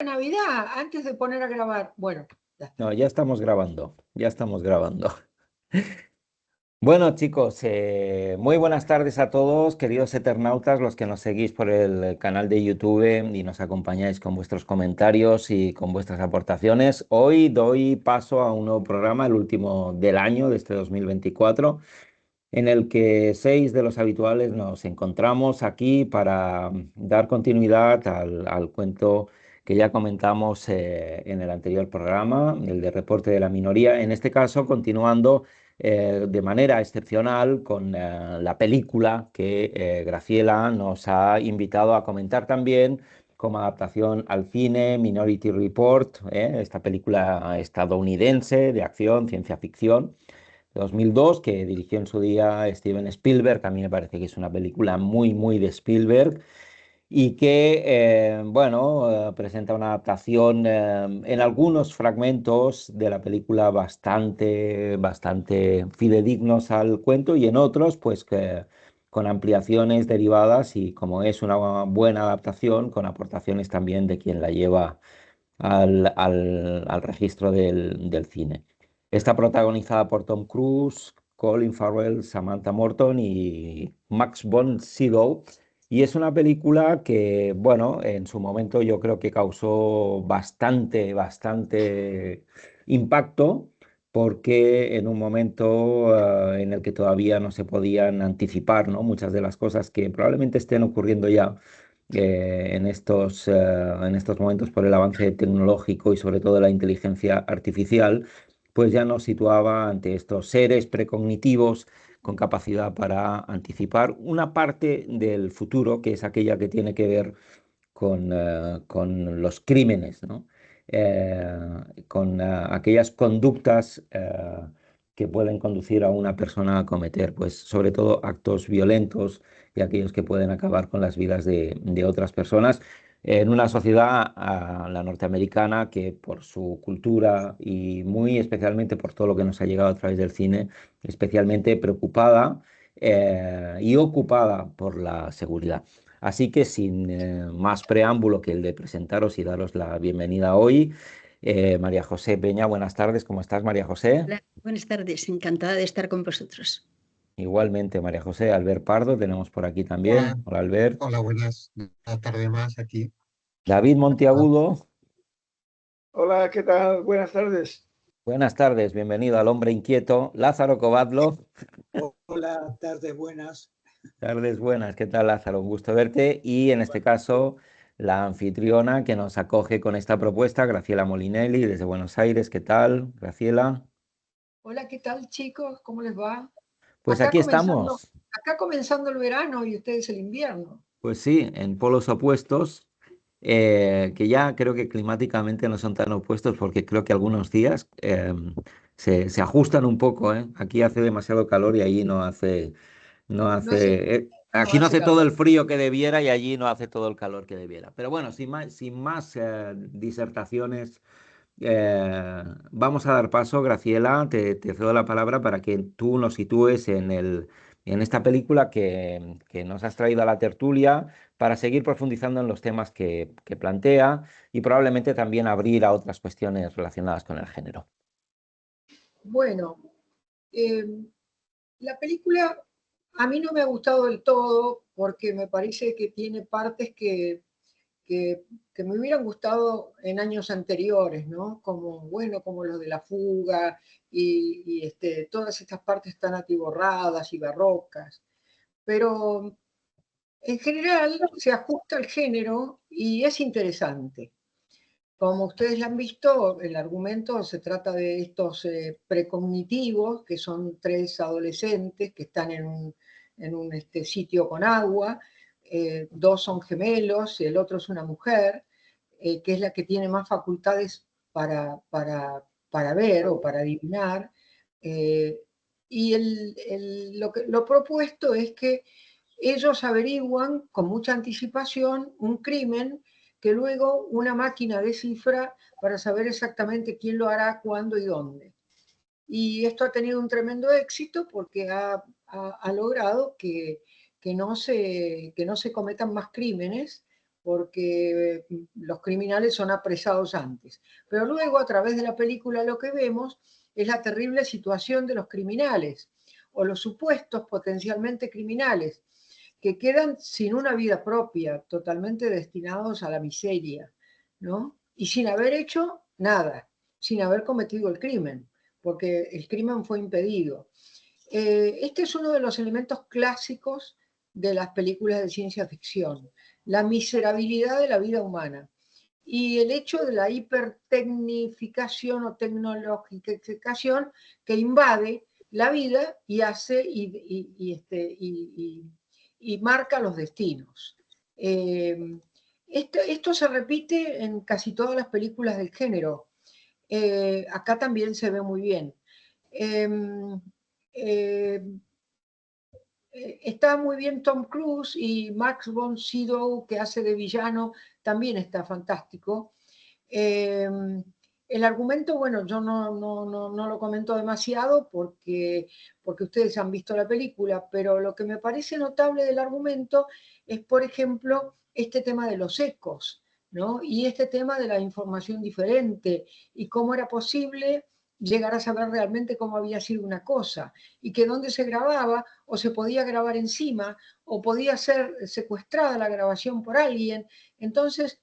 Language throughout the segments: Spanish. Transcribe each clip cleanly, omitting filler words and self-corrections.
Navidad antes de poner a grabar. Bueno, ya está. No, ya estamos grabando, ya estamos grabando. Bueno, chicos, muy buenas tardes a todos, queridos eternautas, los que nos seguís por el canal de YouTube y nos acompañáis con vuestros comentarios y con vuestras aportaciones. Hoy doy paso a un nuevo programa, el último del año, de este 2024, en el que seis de los habituales nos encontramos aquí para dar continuidad al cuento que ya comentamos en el anterior programa, el de reporte de la minoría, en este caso continuando de manera excepcional con la película que Graciela nos ha invitado a comentar también como adaptación al cine, Minority Report, esta película estadounidense de acción, ciencia ficción 2002, que dirigió en su día Steven Spielberg. A mí me parece que es una película muy, muy de Spielberg y que, bueno, presenta una adaptación en algunos fragmentos de la película bastante fidedignos al cuento y en otros, pues, con ampliaciones derivadas y como es una buena adaptación, con aportaciones también de quien la lleva al registro del cine. Está protagonizada por Tom Cruise, Colin Farrell, Samantha Morton y Max von Sydow. Y es una película que, bueno, en su momento yo creo que causó bastante impacto, porque en un momento en el que todavía no se podían anticipar, ¿no?, muchas de las cosas que probablemente estén ocurriendo ya en estos momentos por el avance tecnológico y sobre todo la inteligencia artificial, pues ya nos situaba ante estos seres precognitivos con capacidad para anticipar una parte del futuro, que es aquella que tiene que ver con los crímenes, ¿no? Con aquellas conductas que pueden conducir a una persona a cometer, pues sobre todo actos violentos y aquellos que pueden acabar con las vidas de otras personas en una sociedad, la norteamericana, que por su cultura y muy especialmente por todo lo que nos ha llegado a través del cine, especialmente preocupada y ocupada por la seguridad. Así que sin más preámbulo que el de presentaros y daros la bienvenida hoy, María José Peña, buenas tardes, ¿cómo estás, María José? Hola, buenas tardes, encantada de estar con vosotros. Igualmente, María José. Albert Pardo tenemos por aquí Hola, también. Hola, Albert. hola, buenas. Una tarde más aquí. David Ah, Monteagudo, Hola, ¿qué tal? Buenas tardes. buenas tardes, bienvenido al Hombre Inquieto. Lázaro Covadlo, Hola, tardes buenas. tardes buenas, ¿qué tal, Lázaro? Un gusto verte. Y en este caso, la anfitriona que nos acoge con esta propuesta, Graciela Molinelli, desde Buenos Aires. ¿Qué tal, Graciela? Hola, ¿qué tal, chicos? ¿Cómo les va? Pues aquí estamos. Acá comenzando el verano y ustedes el invierno. Pues sí, en polos opuestos, que ya creo que climáticamente no son tan opuestos porque creo que algunos días se ajustan un poco, ¿eh? Aquí hace demasiado calor y allí No hace, no aquí no hace hace todo el calor. frío que debiera y allí no hace todo el calor que debiera. Pero bueno, sin más disertaciones, vamos a dar paso, Graciela, te cedo la palabra para que tú nos sitúes en esta película que nos has traído a la tertulia para seguir profundizando en los temas que plantea y probablemente también abrir a otras cuestiones relacionadas con el género. Bueno, eh, la película a mí no me ha gustado del todo porque me parece que tiene partes que, que me hubieran gustado en años anteriores, ¿no? Como, bueno, como lo de la fuga todas estas partes tan atiborradas y barrocas. Pero en general se ajusta al género y es interesante. Como ustedes ya han visto, el argumento se trata de estos precognitivos, que son tres adolescentes que están en un sitio con agua. Dos son gemelos, y el otro es una mujer, que es la que tiene más facultades para ver o para adivinar. eh, y lo propuesto es que ellos averiguan con mucha anticipación un crimen que luego una máquina descifra para saber exactamente quién lo hará, cuándo y dónde. Y esto ha tenido un tremendo éxito porque ha logrado que no se cometan más crímenes, porque los criminales son apresados antes. Pero luego, a través de la película, lo que vemos es la terrible situación de los criminales, o los supuestos potencialmente criminales, que quedan sin una vida propia, totalmente destinados a la miseria, ¿no? Y sin haber hecho nada, sin haber cometido el crimen, porque el crimen fue impedido. Este es uno de los elementos clásicos de las películas de ciencia ficción, la miserabilidad de la vida humana y el hecho de la hipertecnificación o tecnologificación que invade la vida y hace y marca los destinos. Esto se repite en casi todas las películas del género. Acá también se ve muy bien. Está muy bien Tom Cruise, y Max von Sydow, que hace de villano, también está fantástico. El argumento, bueno, yo no lo comento demasiado porque ustedes han visto la película, pero lo que me parece notable del argumento es, por ejemplo, este tema de los ecos, ¿no? Y este tema de la información diferente y cómo era posible llegar a saber realmente cómo había sido una cosa, y que dónde se grababa, o se podía grabar encima, o podía ser secuestrada la grabación por alguien. Entonces,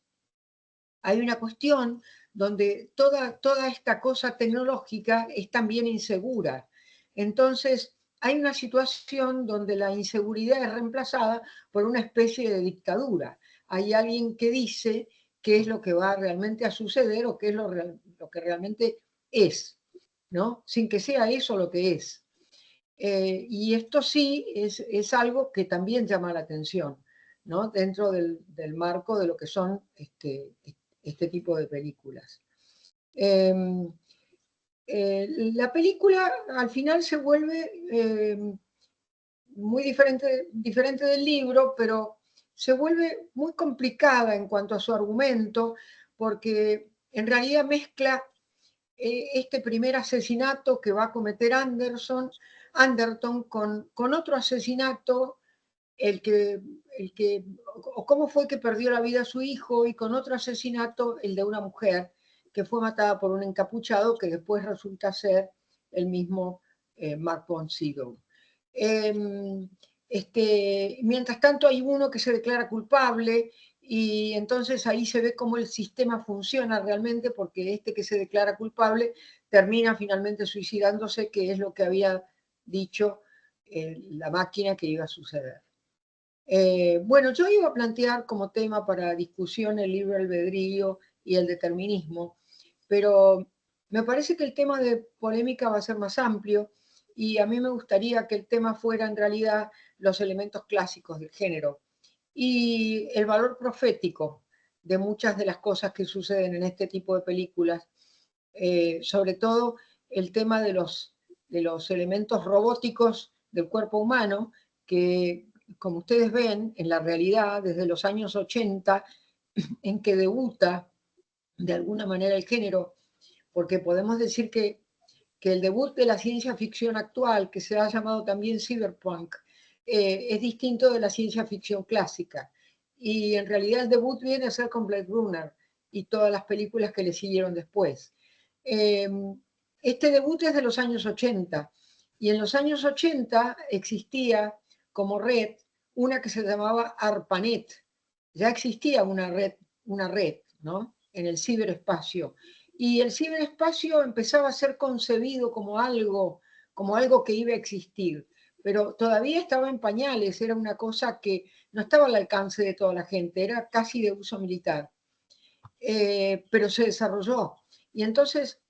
hay una cuestión donde toda esta cosa tecnológica es también insegura. Entonces, hay una situación donde la inseguridad es reemplazada por una especie de dictadura. Hay alguien que dice qué es lo que va realmente a suceder o qué es lo que realmente es, ¿no? Sin que sea eso lo que es. Y esto sí es algo que también llama la atención, ¿no? Dentro del marco de lo que son este tipo de películas. La película al final se vuelve muy diferente del libro, pero se vuelve muy complicada en cuanto a su argumento, porque en realidad mezcla este primer asesinato que va a cometer Anderton con otro asesinato, o cómo fue que perdió la vida su hijo, y con otro asesinato, el de una mujer que fue matada por un encapuchado que después resulta ser el mismo Mark von Sydow. Mientras tanto hay uno que se declara culpable, y entonces ahí se ve cómo el sistema funciona realmente, porque este que se declara culpable termina finalmente suicidándose, que es lo que había dicho la máquina que iba a suceder. Bueno, yo iba a plantear como tema para discusión el libre albedrío y el determinismo, pero me parece que el tema de polémica va a ser más amplio, y a mí me gustaría que el tema fuera en realidad los elementos clásicos del género y el valor profético de muchas de las cosas que suceden en este tipo de películas, sobre todo el tema de los elementos robóticos del cuerpo humano, que, como ustedes ven, en la realidad, desde los años 80, en que debuta de alguna manera el género, porque podemos decir que el debut de la ciencia ficción actual, que se ha llamado también cyberpunk, es distinto de la ciencia ficción clásica. Y en realidad el debut viene a ser con Blade Runner y todas las películas que le siguieron después. Este debut es de los años 80, y en los años 80 existía como red una que se llamaba ARPANET. Ya existía una red, ¿no? En el ciberespacio. Y el ciberespacio empezaba a ser concebido como algo que iba a existir, pero todavía estaba en pañales, era una cosa que no estaba al alcance de toda la gente, era casi de uso militar. Pero se desarrolló. Y entonces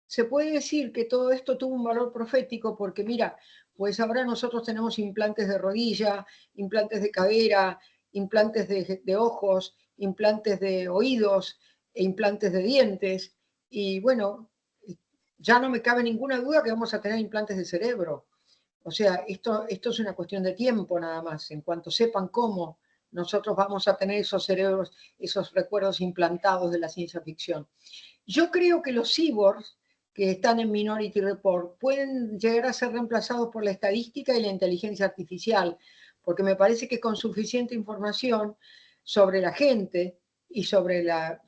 se puede decir que todo esto tuvo un valor profético, porque mira, pues ahora nosotros tenemos implantes de rodilla, implantes de cadera, implantes de ojos, implantes de oídos e implantes de dientes, y bueno, ya no me cabe ninguna duda que vamos a tener implantes de cerebro. O sea, esto es una cuestión de tiempo nada más. En cuanto sepan cómo, nosotros vamos a tener esos cerebros, esos recuerdos implantados de la ciencia ficción. Yo creo que los cyborgs que están en Minority Report pueden llegar a ser reemplazados por la estadística y la inteligencia artificial, porque me parece que con suficiente información sobre la gente y sobre la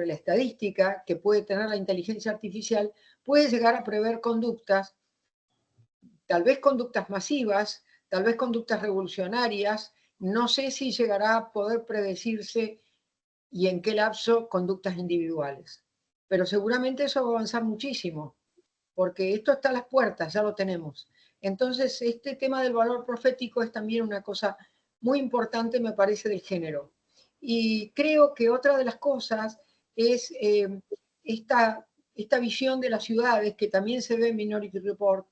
estadística que puede tener la inteligencia artificial, puede llegar a prever conductas, tal vez conductas masivas, tal vez conductas revolucionarias, no sé si llegará a poder predecirse y en qué lapso conductas individuales. Pero seguramente eso va a avanzar muchísimo, porque esto está a las puertas, ya lo tenemos. Entonces, este tema del valor profético es también una cosa muy importante, me parece, del género. Y creo que otra de las cosas es esta visión de las ciudades, que también se ve en Minority Report,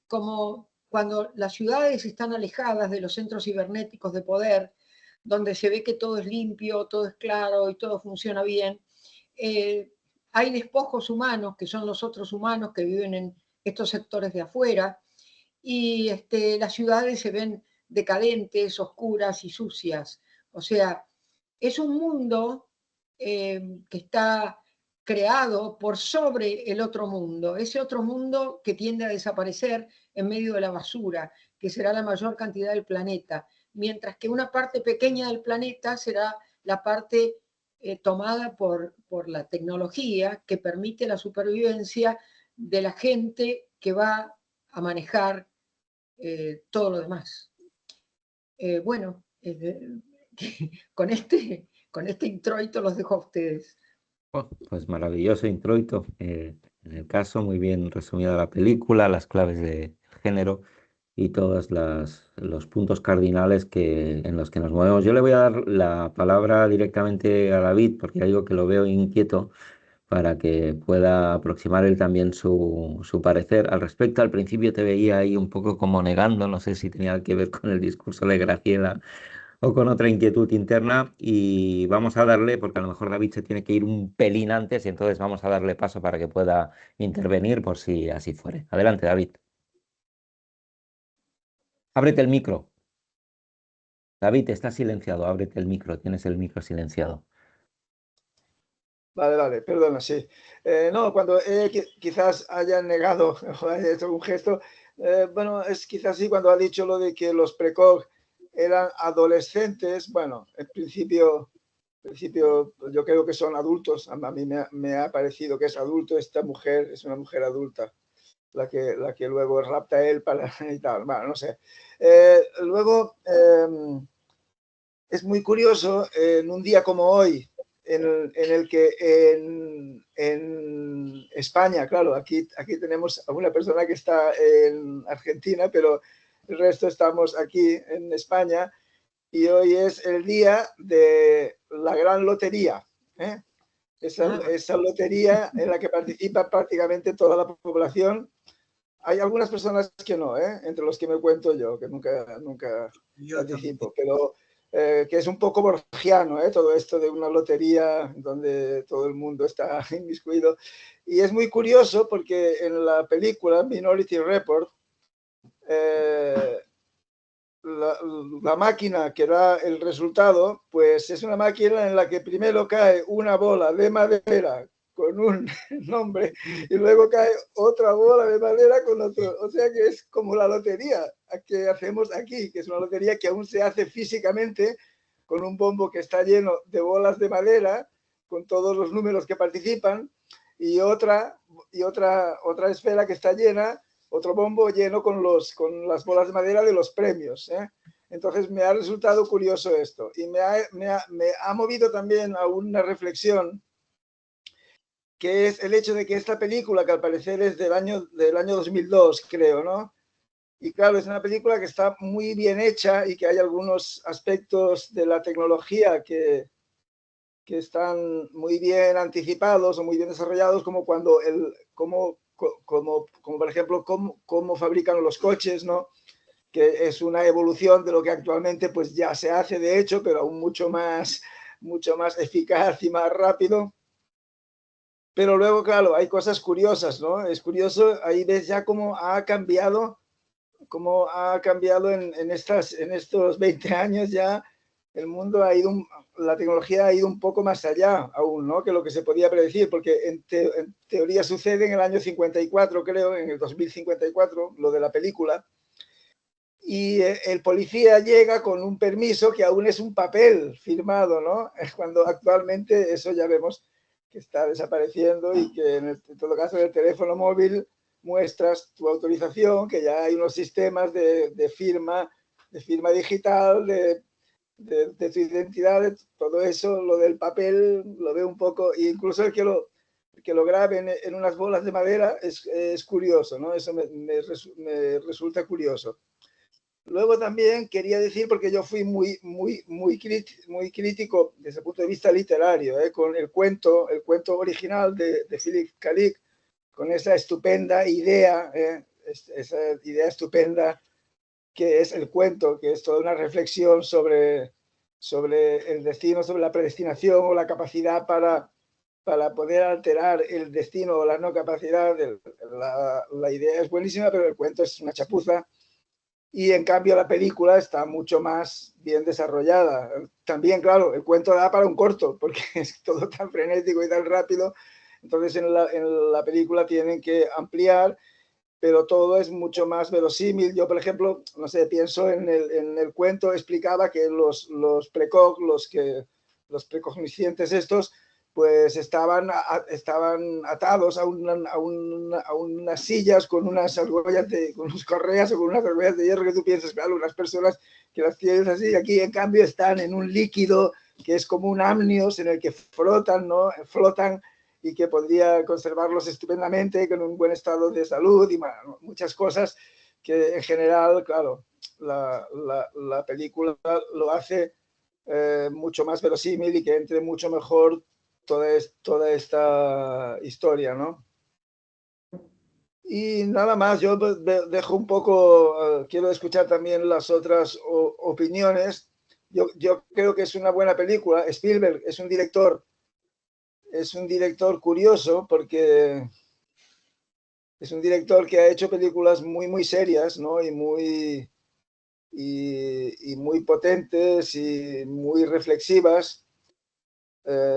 como cuando las ciudades están alejadas de los centros cibernéticos de poder, donde se ve que todo es limpio, todo es claro y todo funciona bien, hay despojos humanos, que son los otros humanos que viven en estos sectores de afuera, y las ciudades se ven decadentes, oscuras y sucias. O sea, es un mundo que está creado por sobre el otro mundo, ese otro mundo que tiende a desaparecer en medio de la basura, que será la mayor cantidad del planeta, mientras que una parte pequeña del planeta será la parte tomada por la tecnología que permite la supervivencia de la gente que va a manejar todo lo demás. Bueno, con este introito los dejo a ustedes. Oh, pues maravilloso introito. En el caso, muy bien resumida la película, las claves de género y todos los puntos cardinales en los que nos movemos. Yo le voy a dar la palabra directamente a David, porque ya digo que lo veo inquieto, para que pueda aproximar él también su parecer. Al respecto, al principio te veía ahí un poco como negando, no sé si tenía que ver con el discurso de Graciela o con otra inquietud interna, y vamos a darle, porque a lo mejor David se tiene que ir un pelín antes, y entonces vamos a darle paso para que pueda intervenir por si así fuere. Adelante, David. Ábrete el micro. David, está silenciado, ábrete el micro, tienes el micro silenciado. Vale, perdona, sí. No, cuando quizás haya negado o haya hecho un gesto, bueno, es quizás sí cuando ha dicho lo de que los precoz eran adolescentes. Bueno, en principio yo creo que son adultos. A mí me ha parecido que es adulto. Esta mujer es una mujer adulta, la que luego rapta a él para y tal. Bueno, no sé. Luego, es muy curioso en un día como hoy, en el que en España, claro, aquí tenemos a una persona que está en Argentina, pero el resto estamos aquí en España, y hoy es el día de la gran lotería, ¿eh? Esa lotería en la que participa prácticamente toda la población. Hay algunas personas que no, entre los que me cuento yo, que nunca participo, pero que es un poco borgiano, todo esto de una lotería donde todo el mundo está inmiscuido. Y es muy curioso porque en la película Minority Report, la máquina que da el resultado, pues es una máquina en la que primero cae una bola de madera con un nombre y luego cae otra bola de madera con otro. O sea que es como la lotería que hacemos aquí, que es una lotería que aún se hace físicamente con un bombo que está lleno de bolas de madera, con todos los números que participan, y otra esfera que está llena, otro bombo lleno con las bolas de madera de los premios. Entonces me ha resultado curioso esto, y me ha movido también a una reflexión, que es el hecho de que esta película, que al parecer es del año 2002, creo, ¿no? Y claro, es una película que está muy bien hecha y que hay algunos aspectos de la tecnología que están muy bien anticipados o muy bien desarrollados, como cuando como por ejemplo, cómo fabrican los coches, ¿no? Que es una evolución de lo que actualmente pues ya se hace, de hecho, pero aún mucho más eficaz y más rápido. Pero luego, claro, hay cosas curiosas, ¿no? Es curioso, ahí ves ya cómo ha cambiado en estos 20 años ya. El mundo la tecnología ha ido un poco más allá aún, ¿no? Que lo que se podía predecir, porque en teoría sucede en el año 54, creo, en el 2054, lo de la película. y el policía llega con un permiso que aún es un papel firmado, ¿no? Cuando actualmente eso ya vemos que está desapareciendo y que en todo caso en el teléfono móvil muestras tu autorización, que ya hay unos sistemas de firma digital, de tu identidad, todo eso, lo del papel, lo veo un poco, e incluso el que lo graben en unas bolas de madera es curioso, ¿no? Eso me resulta curioso. Luego también quería decir, porque yo fui muy crítico desde el punto de vista literario, con el cuento original de Philip K. Dick, con esa estupenda idea, esa idea estupenda que es el cuento, que es toda una reflexión sobre el destino, sobre la predestinación o la capacidad para poder alterar el destino o la no capacidad. La idea es buenísima, pero el cuento es una chapuza. Y en cambio la película está mucho más bien desarrollada. También, claro, el cuento da para un corto, porque es todo tan frenético y tan rápido. Entonces en la película tienen que ampliar, pero todo es mucho más verosímil. Yo, por ejemplo, no sé, pienso en el cuento, explicaba que los precognoscientes estos, pues estaban atados a unas sillas con unas argollas, con unas correas o con unas argollas de hierro, que tú piensas, claro, unas personas que las tienes así, aquí en cambio están en un líquido que es como un amnios en el que flotan, ¿no? Flotan, y que podría conservarlos estupendamente con un buen estado de salud y bueno, muchas cosas que en general, claro, la película lo hace mucho más verosímil y que entre mucho mejor toda esta historia, ¿no? Y nada más, yo dejo un poco, quiero escuchar también las otras opiniones. Yo creo que es una buena película. Spielberg es un director curioso, porque es un director que ha hecho películas muy serias, ¿no? Y muy potentes y muy reflexivas.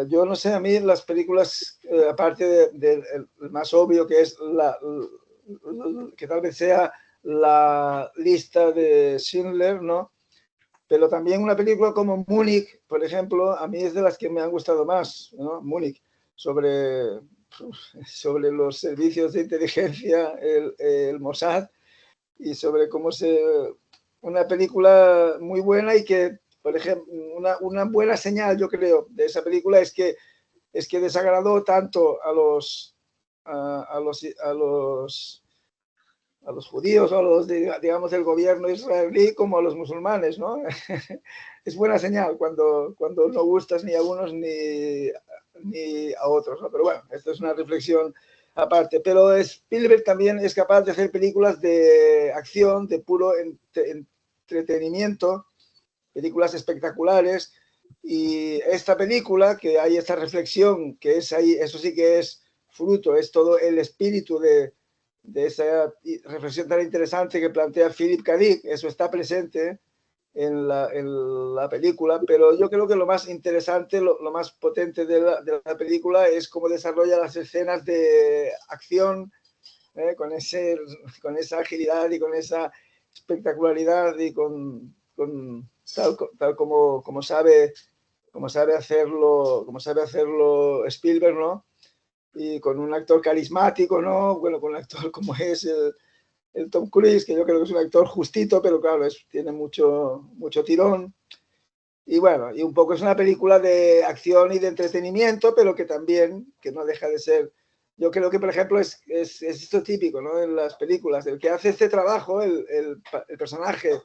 Yo no sé, a mí las películas, aparte del más obvio, que es que tal vez sea la lista de Schindler, ¿no? Pero también una película como Múnich, por ejemplo, a mí es de las que me han gustado más, ¿no? Múnich, sobre los servicios de inteligencia, el Mossad, y sobre cómo una película muy buena, y que, por ejemplo, una buena señal, yo creo, de esa película es que desagradó tanto a los judíos o a los, digamos, del gobierno israelí, como a los musulmanes, ¿no? Es buena señal cuando no gustas ni a unos ni a otros, ¿no? Pero bueno, esto es una reflexión aparte. Pero Spielberg también es capaz de hacer películas de acción, de puro entretenimiento, películas espectaculares. Y esta película, que hay esta reflexión, que es ahí, eso sí que es fruto, es todo el espíritu de esa reflexión tan interesante que plantea Philip K. Dick. Eso está presente en la película, pero yo creo que lo más interesante, lo más potente de la película es cómo desarrolla las escenas de acción, con esa agilidad y con esa espectacularidad, y tal como sabe hacerlo Spielberg, ¿no? Y con un actor carismático, ¿no? Bueno, con un actor como es el Tom Cruise, que yo creo que es un actor justito, pero claro, tiene mucho tirón. Y bueno, y un poco es una película de acción y de entretenimiento, pero que también, que no deja de ser, yo creo que, por ejemplo, es esto típico, ¿no? En las películas, el que hace este trabajo, el personaje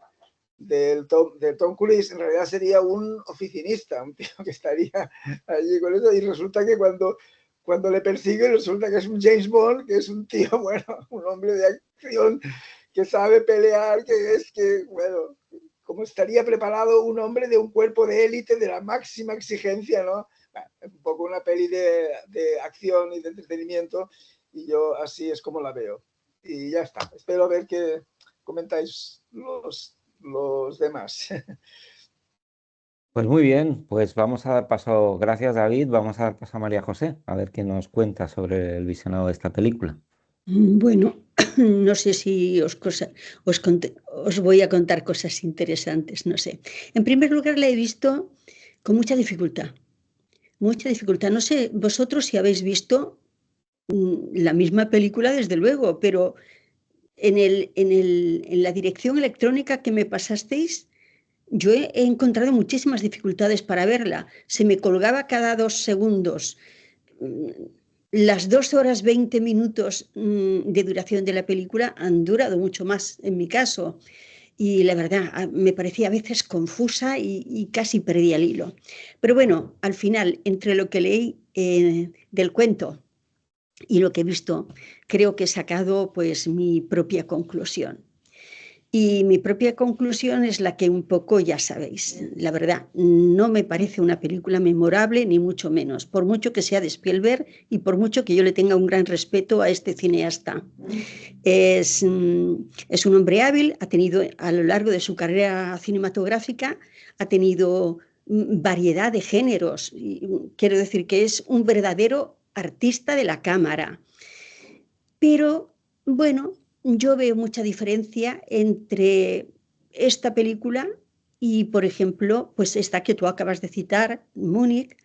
del Tom Cruise, en realidad sería un oficinista, un tío que estaría allí con eso, y resulta que cuando le persigue, resulta que es un James Bond, que es un tío, bueno, un hombre de acción, que sabe pelear, bueno, como estaría preparado un hombre de un cuerpo de élite de la máxima exigencia, ¿no? Bueno, es un poco una peli de acción y de entretenimiento, y yo así es como la veo. Y ya está. Espero a ver qué comentáis los demás. Pues muy bien, pues vamos a dar paso, gracias David, vamos a dar paso a María José, a ver qué nos cuenta sobre el visionado de esta película. Bueno, no sé si os voy a contar cosas interesantes, no sé. En primer lugar, la he visto con mucha dificultad. Mucha dificultad. No sé vosotros si habéis visto la misma película, desde luego, pero en la dirección electrónica que me pasasteis, yo he encontrado muchísimas dificultades para verla. Se me colgaba cada 2 segundos. Las 2 horas 20 minutos de duración de la película han durado mucho más en mi caso. Y la verdad, me parecía a veces confusa y casi perdía el hilo. Pero bueno, al final, entre lo que leí del cuento y lo que he visto, creo que he sacado pues mi propia conclusión. Y mi propia conclusión es la que un poco ya sabéis. La verdad, no me parece una película memorable, ni mucho menos, por mucho que sea de Spielberg y por mucho que yo le tenga un gran respeto a este cineasta. Es un hombre hábil, ha tenido a lo largo de su carrera cinematográfica, ha tenido variedad de géneros. Quiero decir que es un verdadero artista de la cámara. Pero, bueno, yo veo mucha diferencia entre esta película y, por ejemplo, pues esta que tú acabas de citar, Múnich,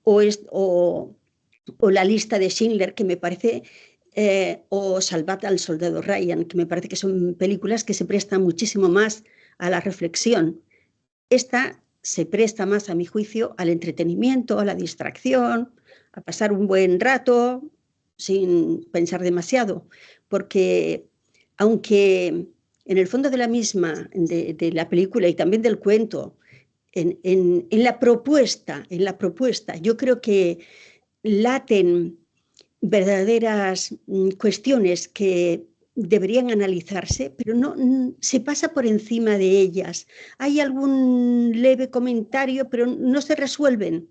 o La lista de Schindler, que me parece, o Salvad al soldado Ryan, que me parece que son películas que se prestan muchísimo más a la reflexión. Esta se presta más, a mi juicio, al entretenimiento, a la distracción, a pasar un buen rato sin pensar demasiado, porque aunque en el fondo de la misma, de la película y también del cuento, en la propuesta, yo creo que laten verdaderas cuestiones que deberían analizarse, pero no se pasa por encima de ellas. Hay algún leve comentario, pero no se resuelven.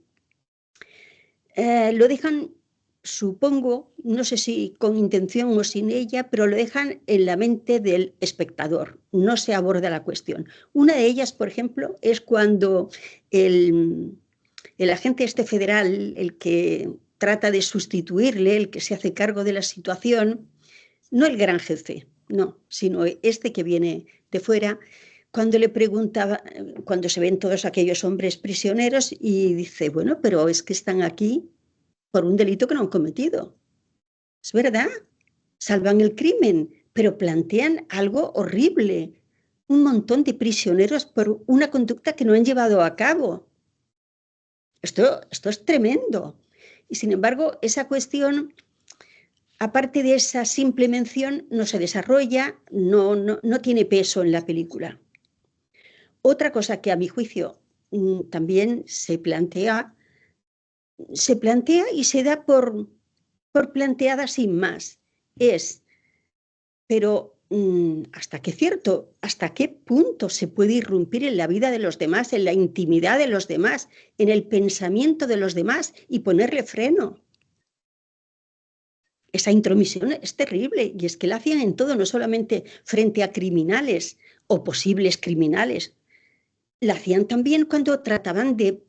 Lo dejan, supongo, no sé si con intención o sin ella, pero lo dejan en la mente del espectador. No se aborda la cuestión. Una de ellas, por ejemplo, es cuando el agente federal, el que trata de sustituirle, el que se hace cargo de la situación, no el gran jefe, no, sino este que viene de fuera, cuando le preguntaba, cuando se ven todos aquellos hombres prisioneros y dice, bueno, pero es que están aquí por un delito que no han cometido. Es verdad, salvan el crimen, pero plantean algo horrible, un montón de prisioneros por una conducta que no han llevado a cabo. Esto es tremendo. Y sin embargo, esa cuestión, aparte de esa simple mención, no se desarrolla, no tiene peso en la película. Otra cosa que a mi juicio también se plantea y se da por planteada sin más, es, pero ¿hasta qué punto se puede irrumpir en la vida de los demás, en la intimidad de los demás, en el pensamiento de los demás y ponerle freno? Esa intromisión es terrible y es que la hacían en todo, no solamente frente a criminales o posibles criminales. La hacían también cuando trataban de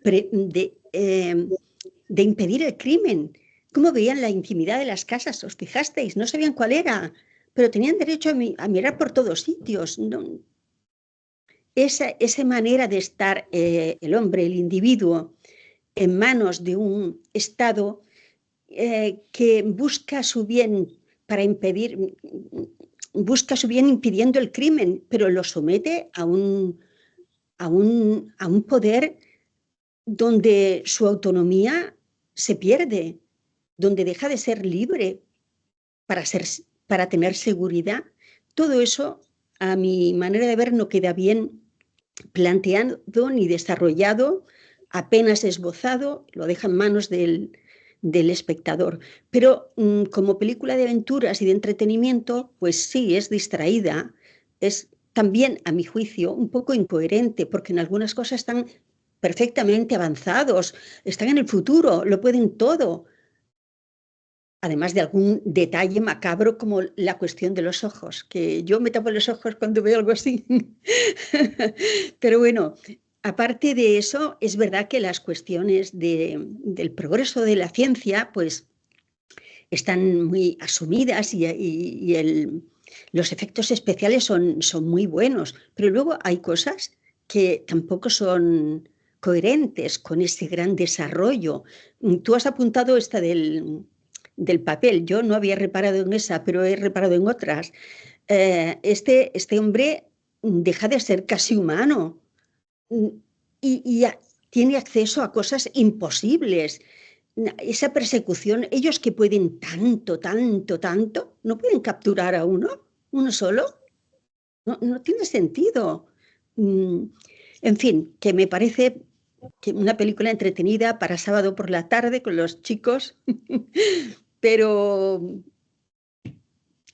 impedir el crimen. ¿Cómo veían la intimidad de las casas? ¿Os fijasteis? No sabían cuál era, pero tenían derecho a mirar por todos sitios. ¿No? Esa manera de estar el hombre, el individuo, en manos de un Estado que busca su bien impidiendo el crimen, pero lo somete a un poder donde su autonomía se pierde, donde deja de ser libre para tener seguridad. Todo eso, a mi manera de ver, no queda bien planteado ni desarrollado, apenas esbozado, lo deja en manos del espectador. Pero como película de aventuras y de entretenimiento, pues sí, es distraída, es también, a mi juicio, un poco incoherente, porque en algunas cosas están perfectamente avanzados, están en el futuro, lo pueden todo. Además de algún detalle macabro como la cuestión de los ojos, que yo me tapo los ojos cuando veo algo así. Pero bueno, aparte de eso, es verdad que las cuestiones del progreso de la ciencia, pues, están muy asumidas y Los efectos especiales son muy buenos, pero luego hay cosas que tampoco son coherentes con ese gran desarrollo. Tú has apuntado esta del papel, yo no había reparado en esa, pero he reparado en otras. Este hombre deja de ser casi humano y tiene acceso a cosas imposibles. Esa persecución, ellos que pueden tanto, tanto, tanto, no pueden capturar a uno solo. No tiene sentido. En fin, que me parece que una película entretenida para sábado por la tarde con los chicos, pero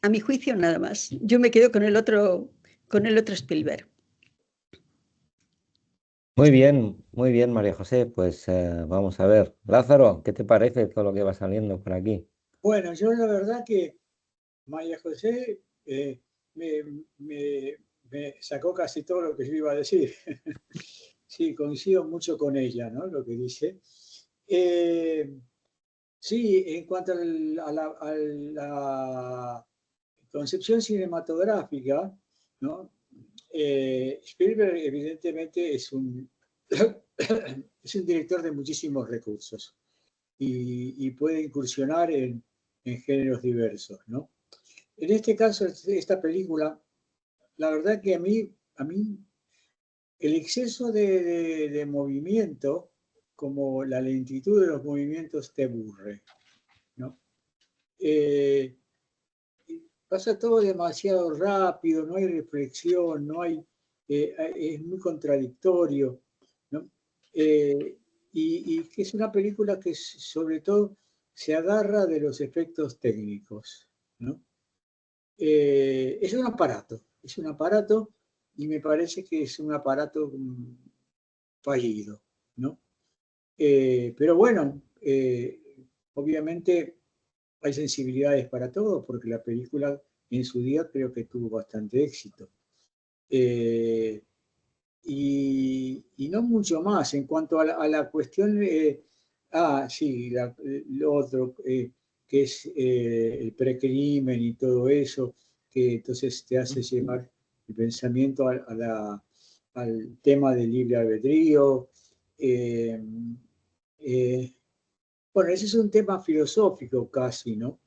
a mi juicio nada más. Yo me quedo con el otro Spielberg. Muy bien, María José. Pues vamos a ver. Lázaro, ¿qué te parece todo lo que va saliendo por aquí? Bueno, yo la verdad que María José me, me sacó casi todo lo que yo iba a decir. Sí, coincido mucho con ella, ¿no? Lo que dice. Sí, en cuanto a la concepción cinematográfica, ¿no? Spielberg evidentemente es un, es un director de muchísimos recursos y puede incursionar en géneros diversos, ¿no? En este caso, esta película, la verdad que a mí el exceso de movimiento, como la lentitud de los movimientos, te aburre, ¿no? Pasa todo demasiado rápido, no hay reflexión, no hay, es muy contradictorio, ¿no? Y que es una película que sobre todo se agarra de los efectos técnicos, ¿no? Es un aparato y me parece que es un aparato fallido, ¿no? Pero bueno, obviamente hay sensibilidades para todo, porque la película en su día creo que tuvo bastante éxito. Y no mucho más. En cuanto a la cuestión, sí, lo otro, que es el precrimen y todo eso, que entonces te hace llevar el pensamiento al tema del libre albedrío. Eh, eh, bueno, ese es un tema filosófico casi, ¿no?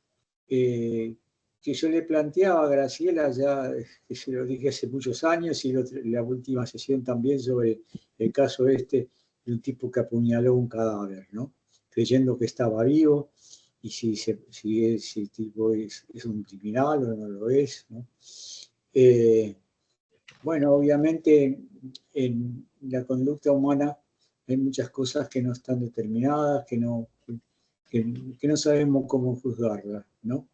Que yo le planteaba a Graciela ya, que se lo dije hace muchos años, y la última sesión también sobre el caso este de un tipo que apuñaló un cadáver, ¿no? Creyendo que estaba vivo, y si el tipo es un criminal o no lo es, ¿no? Bueno, obviamente en la conducta humana hay muchas cosas que no están determinadas, que no sabemos cómo juzgarlas, ¿no?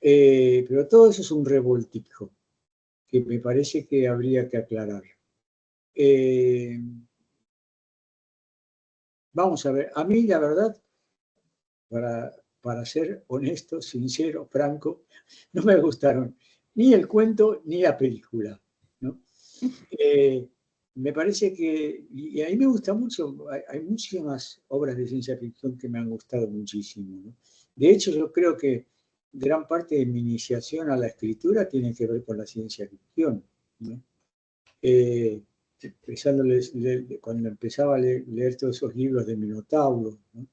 Pero todo eso es un revoltijo que me parece que habría que aclarar. Vamos a ver, a mí la verdad, para ser honesto, sincero, franco, no me gustaron ni el cuento ni la película, ¿no? Me parece que, y a mí me gusta mucho, hay muchísimas obras de ciencia ficción que me han gustado muchísimo, ¿no? De hecho, yo creo que gran parte de mi iniciación a la escritura tiene que ver con la ciencia ficción, ¿no? Cuando empezaba a leer todos esos libros de Minotauro, ¿no?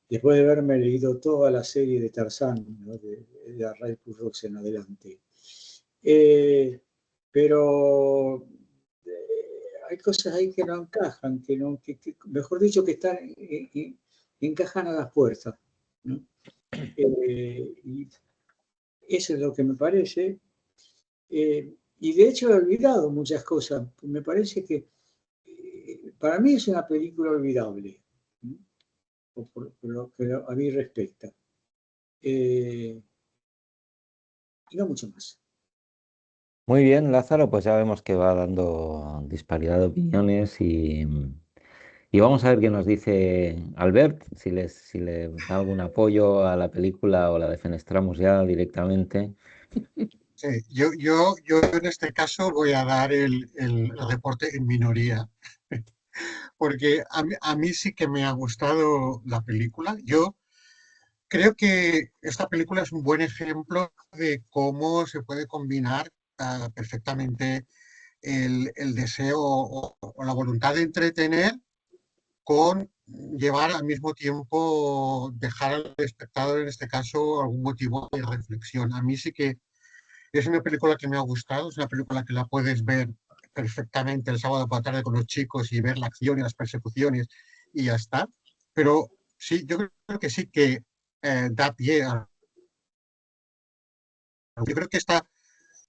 Después de haberme leído toda la serie de Tarzán, ¿no? de Ray Purrox en adelante. Pero hay cosas ahí que no encajan, mejor dicho, que encajan a las fuerzas, ¿no? Y eso es lo que me parece. Y de hecho he olvidado muchas cosas. Me parece que para mí es una película olvidable, ¿no? Por lo que a mí respecta. Y no mucho más. Muy bien, Lázaro, pues ya vemos que va dando disparidad de opiniones y vamos a ver qué nos dice Albert, si le da algún apoyo a la película o la defenestramos ya directamente. Sí, yo en este caso voy a dar el reporte en minoría, porque a mí sí que me ha gustado la película. Yo creo que esta película es un buen ejemplo de cómo se puede combinar perfectamente el deseo o la voluntad de entretener con llevar al mismo tiempo, dejar al espectador, en este caso, algún motivo de reflexión. A mí sí que es una película que me ha gustado, es una película que la puedes ver perfectamente el sábado por la tarde con los chicos y ver la acción y las persecuciones y ya está. Pero sí, yo creo que sí que da pie a... Yo creo que esta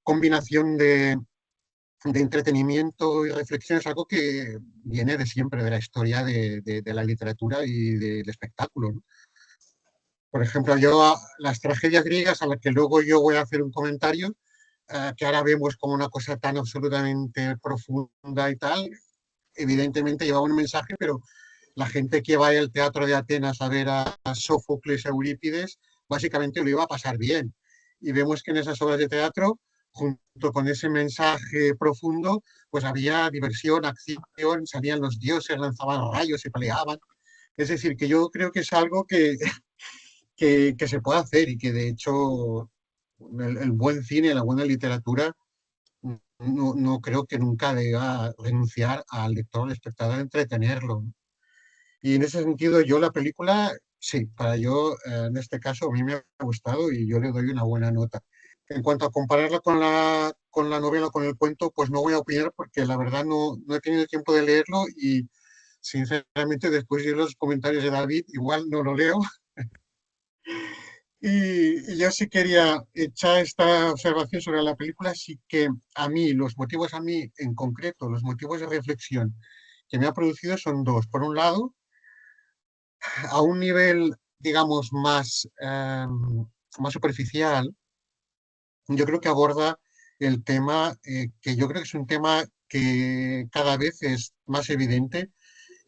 combinación de entretenimiento y reflexión es algo que viene de siempre, de la historia de la literatura y del espectáculo, ¿no? Por ejemplo, las tragedias griegas, a las que luego yo voy a hacer un comentario, que ahora vemos como una cosa tan absolutamente profunda y tal, evidentemente llevaba un mensaje, pero la gente que va al teatro de Atenas a ver a Sófocles, a Eurípides, básicamente lo iba a pasar bien. Y vemos que en esas obras de teatro, junto con ese mensaje profundo, pues había diversión, acción, salían los dioses, lanzaban rayos, se peleaban. Es decir, que yo creo que es algo que se puede hacer y que de hecho el buen cine, la buena literatura, no creo que nunca deba renunciar al lector, al espectador, a entretenerlo. Y en ese sentido, yo la película, sí, para yo, en este caso, a mí me ha gustado y yo le doy una buena nota. En cuanto a compararla con la novela, con el cuento, pues no voy a opinar porque la verdad no he tenido tiempo de leerlo y sinceramente después de los comentarios de David, igual no lo leo. Y yo sí quería echar esta observación sobre la película, sí que a mí, los motivos a mí en concreto, los motivos de reflexión que me ha producido son dos. Por un lado, a un nivel, digamos, más superficial, yo creo que aborda el tema, que yo creo que es un tema que cada vez es más evidente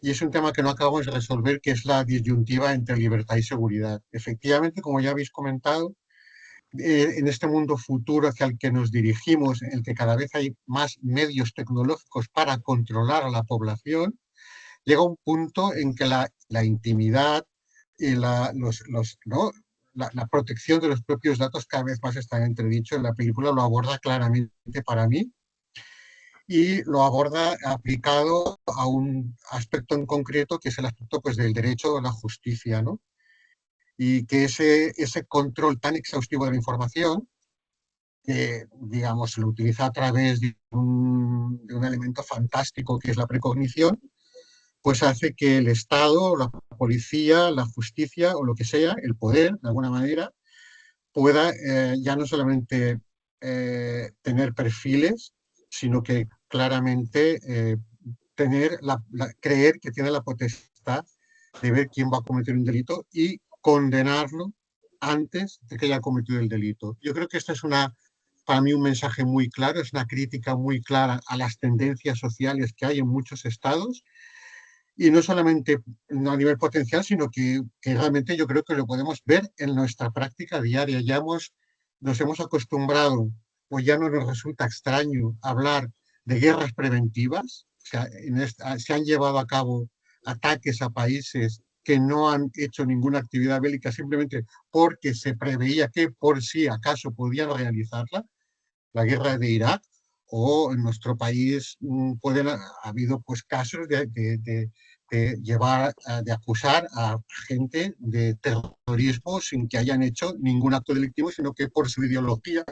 y es un tema que no acabamos de resolver, que es la disyuntiva entre libertad y seguridad. Efectivamente, como ya habéis comentado, en este mundo futuro hacia el que nos dirigimos, en el que cada vez hay más medios tecnológicos para controlar a la población, llega un punto en que la intimidad y ¿no? La protección de los propios datos cada vez más está en entredicho. La película lo aborda claramente para mí y lo aborda aplicado a un aspecto en concreto, que es el aspecto pues, del derecho a la justicia, ¿no? Y que ese control tan exhaustivo de la información, que digamos se lo utiliza a través de un elemento fantástico que es la precognición, pues hace que el Estado, la policía, la justicia o lo que sea, el poder, de alguna manera, pueda ya no solamente tener perfiles, sino que claramente creer que tiene la potestad de ver quién va a cometer un delito y condenarlo antes de que haya cometido el delito. Yo creo que esta es para mí un mensaje muy claro, es una crítica muy clara a las tendencias sociales que hay en muchos estados y no solamente a nivel potencial, sino que realmente yo creo que lo podemos ver en nuestra práctica diaria. Nos hemos acostumbrado, o ya no nos resulta extraño hablar de guerras preventivas. O sea, se han llevado a cabo ataques a países que no han hecho ninguna actividad bélica simplemente porque se preveía que por si acaso podían realizarla, la guerra de Irak, o en nuestro país ha habido pues casos de acusar a gente de terrorismo sin que hayan hecho ningún acto delictivo, sino que por su ideología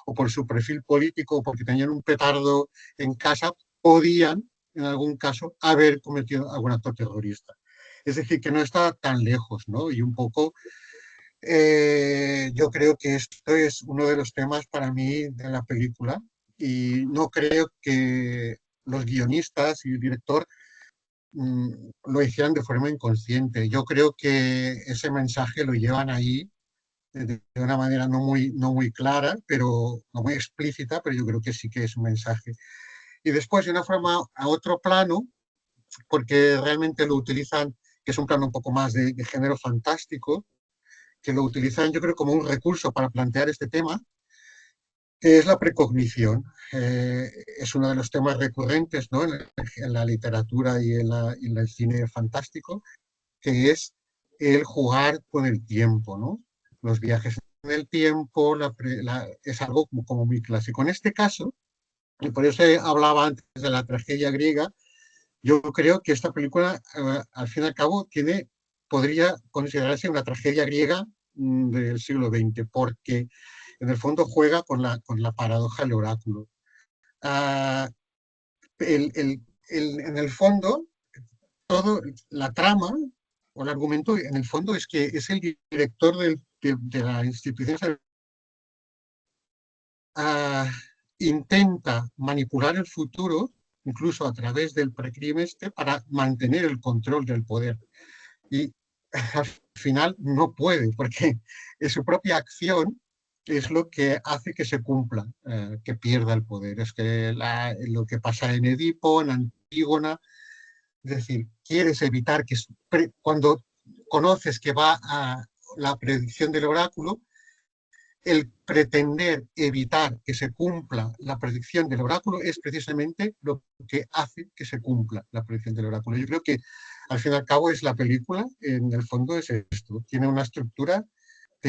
o por su perfil político o porque tenían un petardo en casa, podían, en algún caso, haber cometido algún acto terrorista. Es decir, que no está tan lejos, ¿no? Y un poco yo creo que esto es uno de los temas para mí de la película y no creo que los guionistas y el director lo hicieran de forma inconsciente. Yo creo que ese mensaje lo llevan ahí de una manera no muy clara, pero no muy explícita, pero yo creo que sí que es un mensaje. Y después, de una forma a otro plano, porque realmente lo utilizan, que es un plano un poco más de género fantástico, que lo utilizan yo creo como un recurso para plantear este tema, que es la precognición. Es uno de los temas recurrentes, ¿no? En la literatura y en el cine fantástico, que es el jugar con el tiempo, ¿no? Los viajes en el tiempo es algo como muy clásico. En este caso, y por eso hablaba antes de la tragedia griega, yo creo que esta película, al fin y al cabo, podría considerarse una tragedia griega del siglo XX, porque en el fondo juega con la paradoja del oráculo. Ah, en el fondo, la trama o el argumento, en el fondo, es que es el director de la institución, intenta manipular el futuro, incluso a través del precrimen para mantener el control del poder. Y al final no puede, porque es su propia acción es lo que hace que se cumpla, que pierda el poder. Es que lo que pasa en Edipo, en Antígona, es decir, quieres evitar que cuando conoces que va a la predicción del oráculo, el pretender evitar que se cumpla la predicción del oráculo es precisamente lo que hace que se cumpla la predicción del oráculo. Yo creo que al fin y al cabo es la película, en el fondo es esto, tiene una estructura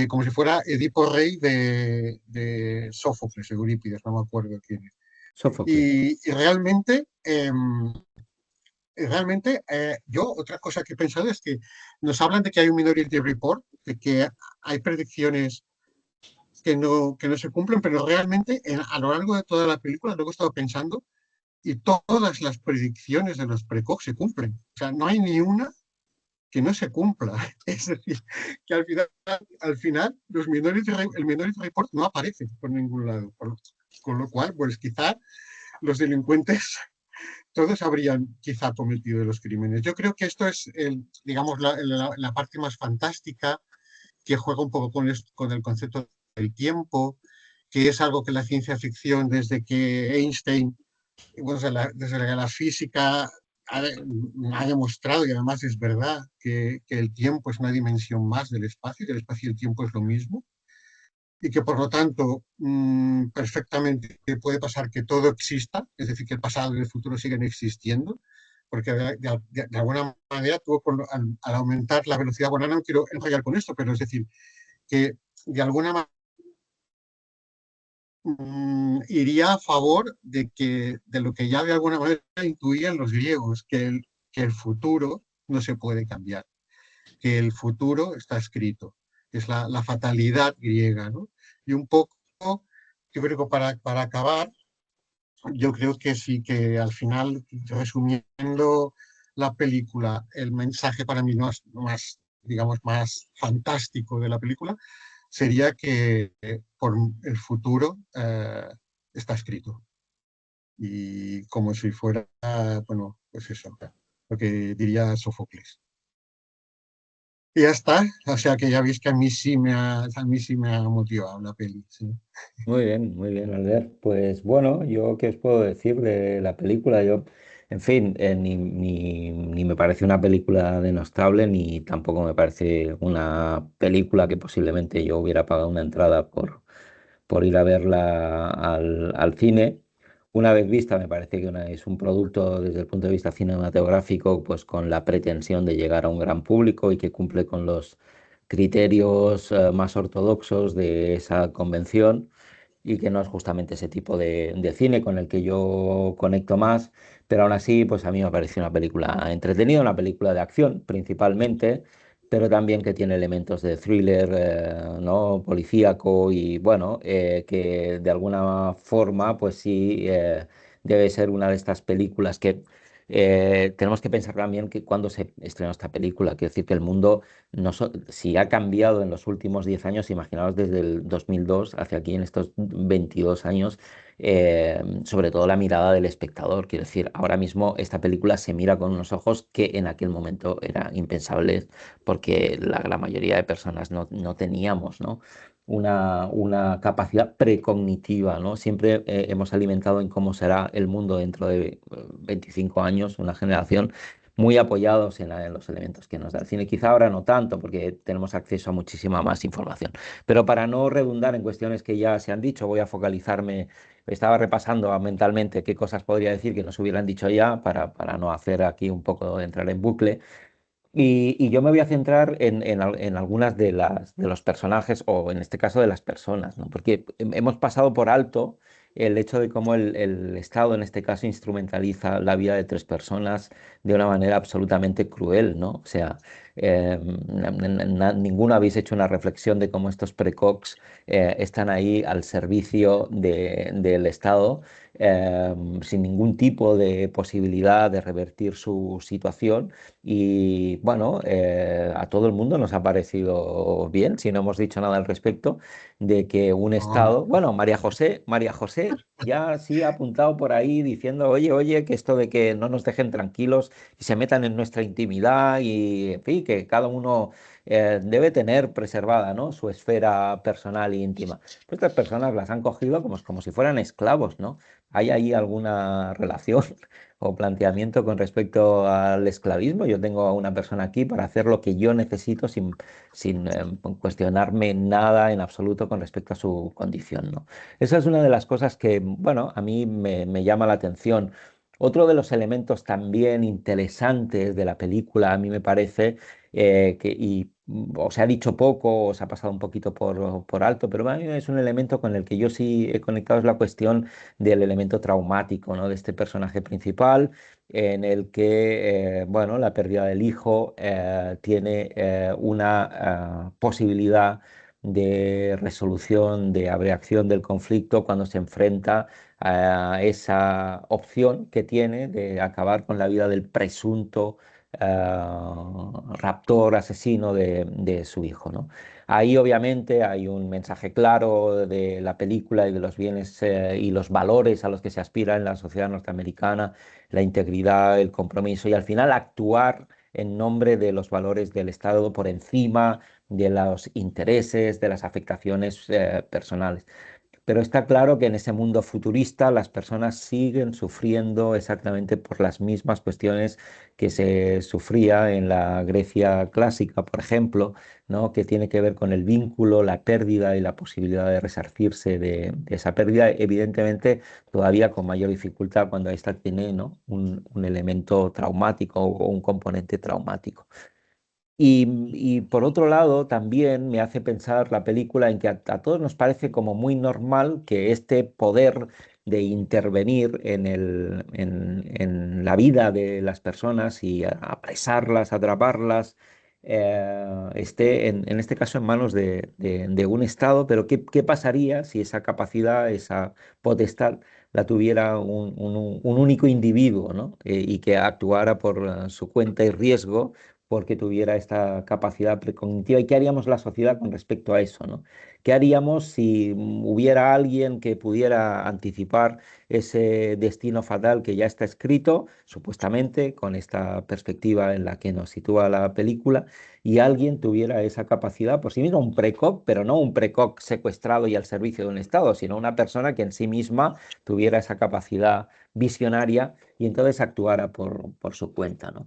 como si fuera Edipo Rey de Sófocles, Eurípides, no me acuerdo quién es. Sófocles. Y realmente, yo otra cosa que he pensado es que nos hablan de que hay un Minority Report, de que hay predicciones que no se cumplen, pero realmente a lo largo de toda la película, luego he estado pensando, y todas las predicciones de los precoz se cumplen. O sea, no hay ni una que no se cumpla. Es decir, que al final el Minority Report no aparece por ningún lado. Con lo cual, pues quizá los delincuentes todos habrían quizá cometido los crímenes. Yo creo que esto es, digamos, la parte más fantástica, que juega un poco con el concepto del tiempo, que es algo que la ciencia ficción, desde que Einstein, bueno, desde la física, ha demostrado, y además es verdad, que el tiempo es una dimensión más del espacio, que el espacio y el tiempo es lo mismo, y que por lo tanto perfectamente puede pasar que todo exista, es decir, que el pasado y el futuro siguen existiendo, porque de alguna manera al aumentar la velocidad, bueno, no quiero enrollar con esto, pero es decir, que de alguna manera iría a favor de lo que ya de alguna manera intuían los griegos, que el futuro no se puede cambiar, que el futuro está escrito, es la fatalidad griega, ¿no? Y un poco, yo creo que para acabar, yo creo que sí, que al final, resumiendo la película, el mensaje para mí digamos, más fantástico de la película sería que por el futuro está escrito. Y como si fuera, bueno, pues eso, lo que diría Sófocles. Y ya está, o sea que ya veis que a mí sí me ha motivado la peli. Sí. Muy bien, Albert. Pues bueno, yo qué os puedo decir de la película. Yo, en fin, ni me parece una película denostable, ni tampoco me parece una película que posiblemente yo hubiera pagado una entrada por ir a verla al cine. Una vez vista, me parece que es un producto desde el punto de vista cinematográfico, pues con la pretensión de llegar a un gran público y que cumple con los criterios más ortodoxos de esa convención y que no es justamente ese tipo de cine con el que yo conecto más, pero aún así, pues a mí me parece una película entretenida, una película de acción principalmente, pero también que tiene elementos de thriller, ¿no? Policíaco y bueno, que de alguna forma, pues sí, debe ser una de estas películas que tenemos que pensar también que cuando se estrenó esta película, quiero decir que el mundo, si ha cambiado en los últimos 10 años, imaginaos desde el 2002 hacia aquí en estos 22 años, sobre todo la mirada del espectador. Quiero decir, ahora mismo esta película se mira con unos ojos que en aquel momento eran impensables porque la gran mayoría de personas no teníamos, ¿no? Una capacidad precognitiva, ¿no? Siempre hemos alimentado en cómo será el mundo dentro de 25 años, una generación muy apoyados en los elementos que nos da el cine. Quizá ahora no tanto, porque tenemos acceso a muchísima más información. Pero para no redundar en cuestiones que ya se han dicho, voy a focalizarme. Estaba repasando mentalmente qué cosas podría decir que nos hubieran dicho ya para no hacer aquí un poco entrar en bucle. Y yo me voy a centrar en algunas de los personajes, o en este caso de las personas, ¿no? Porque hemos pasado por alto el hecho de cómo el Estado, en este caso, instrumentaliza la vida de tres personas de una manera absolutamente cruel, ¿no? O sea, ninguno habéis hecho una reflexión de cómo estos precogs están ahí al servicio del Estado, sin ningún tipo de posibilidad de revertir su situación. Y bueno, a todo el mundo nos ha parecido bien, si no hemos dicho nada al respecto, de que un No, Estado, bueno, María José ya sí ha apuntado por ahí diciendo, oye, que esto de que no nos dejen tranquilos y se metan en nuestra intimidad y, en fin, que cada uno debe tener preservada, ¿no?, su esfera personal e íntima. Pues estas personas las han cogido como si fueran esclavos, ¿no? ¿Hay ahí alguna relación o planteamiento con respecto al esclavismo? Yo tengo a una persona aquí para hacer lo que yo necesito sin cuestionarme nada en absoluto con respecto a su condición, ¿no? Esa es una de las cosas que, bueno, a mí me llama la atención. Otro de los elementos también interesantes de la película, a mí me parece, o se ha dicho poco, o se ha pasado un poquito por alto, pero a mí es un elemento con el que yo sí he conectado, es la cuestión del elemento traumático, ¿no?, de este personaje principal, en el que, bueno, la pérdida del hijo tiene una posibilidad de resolución, de abreacción del conflicto cuando se enfrenta a esa opción que tiene de acabar con la vida del presunto raptor, asesino de su hijo, ¿no? Ahí obviamente hay un mensaje claro de la película y de los bienes y los valores a los que se aspira en la sociedad norteamericana, la integridad, el compromiso y al final actuar en nombre de los valores del Estado por encima de los intereses, de las afectaciones personales. Pero está claro que en ese mundo futurista las personas siguen sufriendo exactamente por las mismas cuestiones que se sufría en la Grecia clásica, por ejemplo, ¿no?, que tiene que ver con el vínculo, la pérdida y la posibilidad de resarcirse de esa pérdida, evidentemente todavía con mayor dificultad cuando esta tiene, ¿no?, un elemento traumático o un componente traumático. Y por otro lado, también me hace pensar la película en que a todos nos parece como muy normal que este poder de intervenir en la vida de las personas y apresarlas, atraparlas, esté en este caso en manos de un Estado. Pero ¿qué pasaría si esa capacidad, esa potestad la tuviera un único individuo, ¿no? Y que actuara por su cuenta y riesgo, porque tuviera esta capacidad precognitiva? ¿Y qué haríamos la sociedad con respecto a eso, ¿no? ¿Qué haríamos si hubiera alguien que pudiera anticipar ese destino fatal que ya está escrito, supuestamente, con esta perspectiva en la que nos sitúa la película, y alguien tuviera esa capacidad por sí mismo, un precoz, pero no un precoz secuestrado y al servicio de un Estado, sino una persona que en sí misma tuviera esa capacidad visionaria y entonces actuara por su cuenta, ¿no?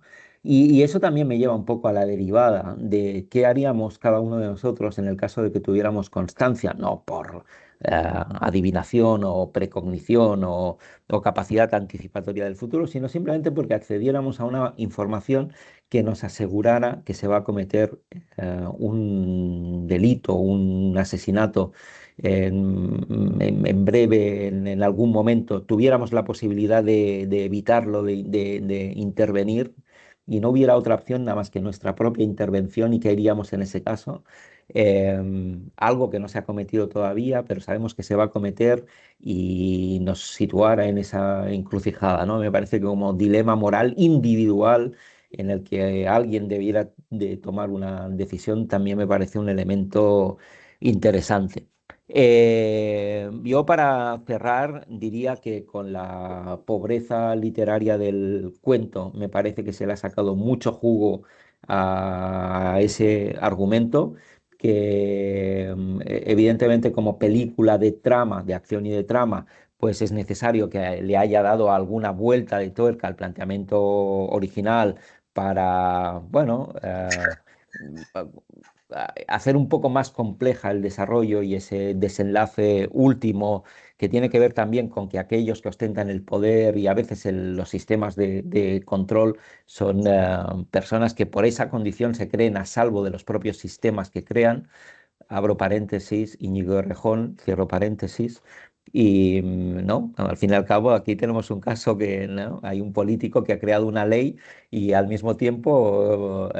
Y eso también me lleva un poco a la derivada de qué haríamos cada uno de nosotros en el caso de que tuviéramos constancia, no por adivinación o precognición o capacidad anticipatoria del futuro, sino simplemente porque accediéramos a una información que nos asegurara que se va a cometer un delito, un asesinato en breve, en algún momento, tuviéramos la posibilidad de evitarlo, de intervenir, y no hubiera otra opción nada más que nuestra propia intervención. ¿Y qué haríamos en ese caso? Algo que no se ha cometido todavía, pero sabemos que se va a cometer, y nos situara en esa encrucijada, ¿no? Me parece que como dilema moral individual en el que alguien debiera de tomar una decisión, también me parece un elemento interesante. Yo, para cerrar, diría que con la pobreza literaria del cuento me parece que se le ha sacado mucho jugo a ese argumento, que evidentemente como película de trama, de acción y de trama, pues es necesario que le haya dado alguna vuelta de tuerca al planteamiento original para, bueno, hacer un poco más compleja el desarrollo y ese desenlace último que tiene que ver también con que aquellos que ostentan el poder y a veces los sistemas de control son personas que por esa condición se creen a salvo de los propios sistemas que crean. Abro paréntesis, Íñigo Errejón, cierro paréntesis. Y no, al fin y al cabo aquí tenemos un caso que ¿no? Hay un político que ha creado una ley y al mismo tiempo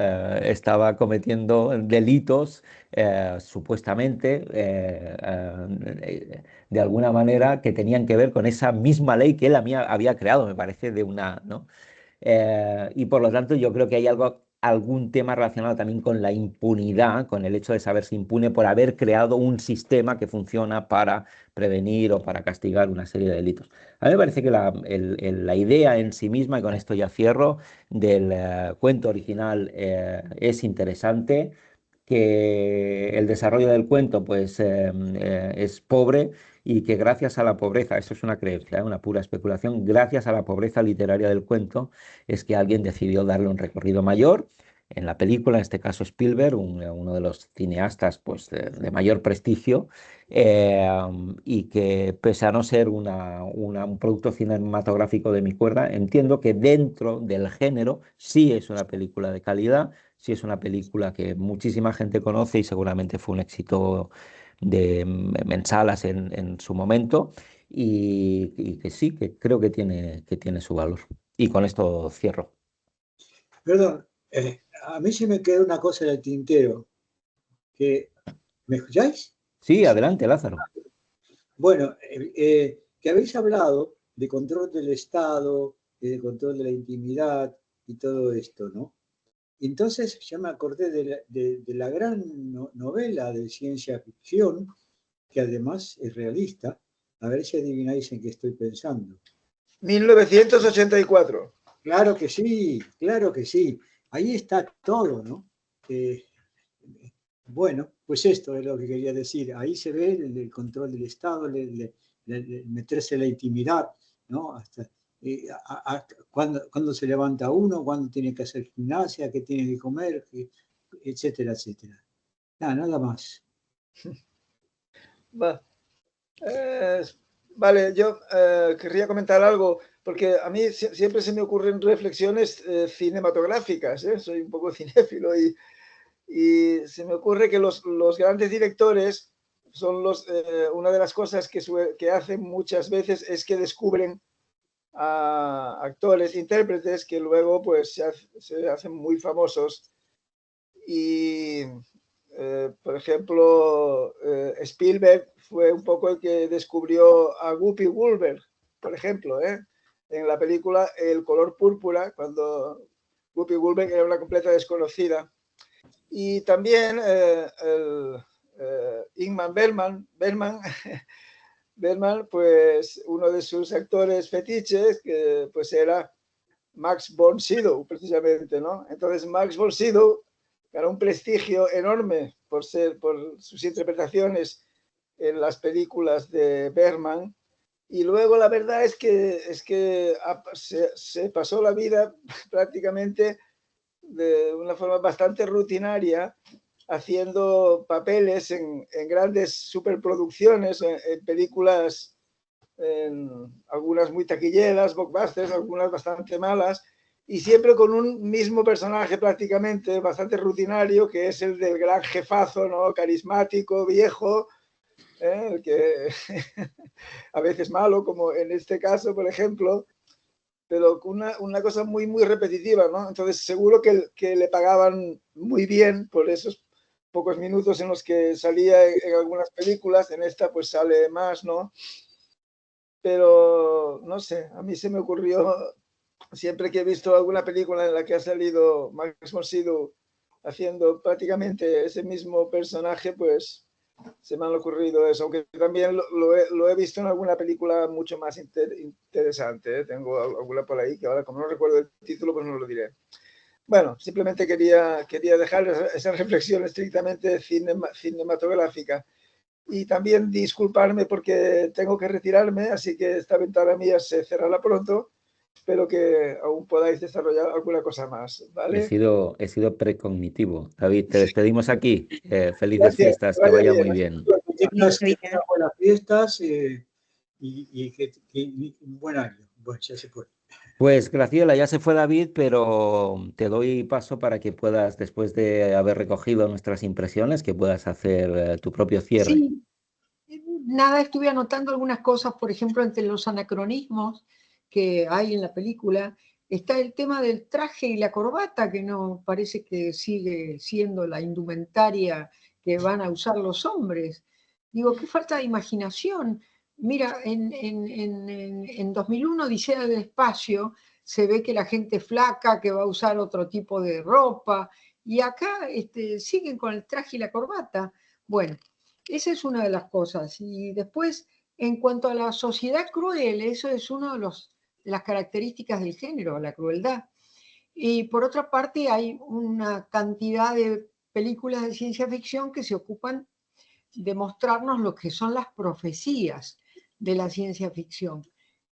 estaba cometiendo delitos supuestamente de alguna manera que tenían que ver con esa misma ley que él había creado, me parece, de una, ¿no? Y por lo tanto yo creo que hay algún tema relacionado también con la impunidad, con el hecho de saberse impune por haber creado un sistema que funciona para prevenir o para castigar una serie de delitos. A mí me parece que la idea en sí misma, y con esto ya cierro, del cuento original es interesante, que el desarrollo del cuento pues, es pobre y que gracias a la pobreza, eso es una creencia, una pura especulación, gracias a la pobreza literaria del cuento es que alguien decidió darle un recorrido mayor. En la película, en este caso Spielberg, uno de los cineastas pues, de mayor prestigio, eh, y que pese a no ser un producto cinematográfico de mi cuerda, entiendo que dentro del género sí es una película de calidad, sí es una película que muchísima gente conoce y seguramente fue un éxito en salas en su momento y que sí, que creo que tiene su valor. Y con esto cierro. Perdón, a mí se me quedó una cosa en el tintero. Que, ¿me escucháis? Sí, adelante, Lázaro. Bueno, que habéis hablado de control del Estado, de control de la intimidad y todo esto, ¿no? Entonces ya me acordé de la gran novela de ciencia ficción, que además es realista. A ver si adivináis en qué estoy pensando. 1984. Claro que sí, claro que sí. Ahí está todo, ¿no? Bueno, pues esto es lo que quería decir. Ahí se ve el control del Estado, meterse la intimidad, ¿no? Hasta cuándo se levanta uno, cuándo tiene que hacer gimnasia, qué tiene que comer, etcétera, etcétera. Nada más. Vale, yo querría comentar algo, porque a mí siempre se me ocurren reflexiones cinematográficas, ¿eh? Soy un poco cinéfilo y se me ocurre que los grandes directores son una de las cosas que hacen muchas veces es que descubren a actores, intérpretes que luego pues se hacen muy famosos y por ejemplo Spielberg fue un poco el que descubrió a Whoopi Goldberg, por ejemplo, en la película El color púrpura, cuando Whoopi Goldberg era una completa desconocida. Y también Ingmar Bergman, pues uno de sus actores fetiches, que pues era Max von Sydow, precisamente, ¿no? Entonces Max von Sydow ganó un prestigio enorme por sus interpretaciones en las películas de Bergman. Y luego la verdad es que se pasó la vida prácticamente de una forma bastante rutinaria haciendo papeles en grandes superproducciones, en películas, algunas muy taquilleras, blockbusters, algunas bastante malas, y siempre con un mismo personaje prácticamente bastante rutinario, que es el del gran jefazo, ¿no? Carismático, viejo, el que a veces malo, como en este caso, por ejemplo, pero una cosa muy, muy repetitiva, ¿no? Entonces seguro que le pagaban muy bien por esos pocos minutos en los que salía en algunas películas, en esta pues sale más, ¿no? Pero no sé, a mí se me ocurrió, siempre que he visto alguna película en la que ha salido Max von Sydow haciendo prácticamente ese mismo personaje, pues se me han ocurrido eso, aunque también lo he visto en alguna película mucho más interesante, ¿eh? Tengo alguna por ahí que ahora como no recuerdo el título pues no lo diré. Bueno, simplemente quería dejar esa reflexión estrictamente cinematográfica y también disculparme porque tengo que retirarme, así que esta ventana mía se cerrará pronto espero que aún podáis desarrollar alguna cosa más, He ¿vale? sido precognitivo. David, te despedimos aquí. Felices Gracias, fiestas, que que vaya vaya bien. muy bien. Que tengas Feliz Navidad. buenas fiestas y que un buen año. Bueno, ya se fue. Pues Graciela, ya se fue David, pero te doy paso para que puedas, después de haber recogido nuestras impresiones, que puedas hacer tu propio cierre. Sí, nada, estuve anotando algunas cosas, por ejemplo, entre los anacronismos que hay en la película, está el tema del traje y la corbata, que no parece que sigue siendo la indumentaria que van a usar los hombres. Digo, qué falta de imaginación. Mira, en 2001, Odisea del Espacio, se ve que la gente flaca, que va a usar otro tipo de ropa, y acá siguen con el traje y la corbata. Bueno, esa es una de las cosas. Y después, en cuanto a la sociedad cruel, eso es una de las características del género, la crueldad. Y por otra parte, hay una cantidad de películas de ciencia ficción que se ocupan de mostrarnos lo que son las profecías de la ciencia ficción.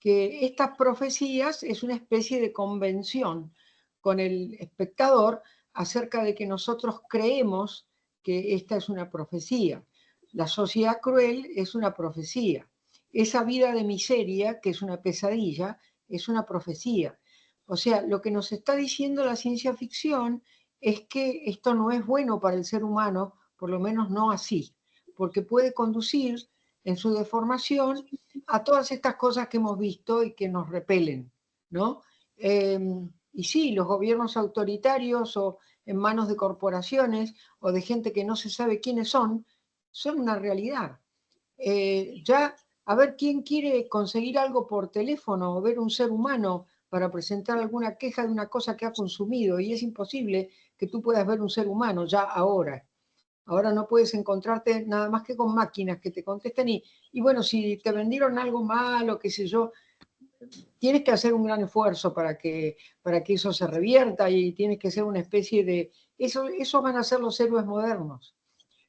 Que estas profecías es una especie de convención con el espectador acerca de que nosotros creemos que esta es una profecía. La sociedad cruel es una profecía. Esa vida de miseria, que es una pesadilla, es una profecía. O sea, lo que nos está diciendo la ciencia ficción es que esto no es bueno para el ser humano, por lo menos no así, porque puede conducir en su deformación a todas estas cosas que hemos visto y que nos repelen, ¿no? Y sí, los gobiernos autoritarios o en manos de corporaciones o de gente que no se sabe quiénes son una realidad. Ya, a ver quién quiere conseguir algo por teléfono o ver un ser humano para presentar alguna queja de una cosa que ha consumido, y es imposible que tú puedas ver un ser humano ya ahora. Ahora no puedes encontrarte nada más que con máquinas que te contesten y bueno, si te vendieron algo malo, qué sé yo, tienes que hacer un gran esfuerzo para que eso se revierta y tienes que ser una especie de... Eso van a ser los héroes modernos.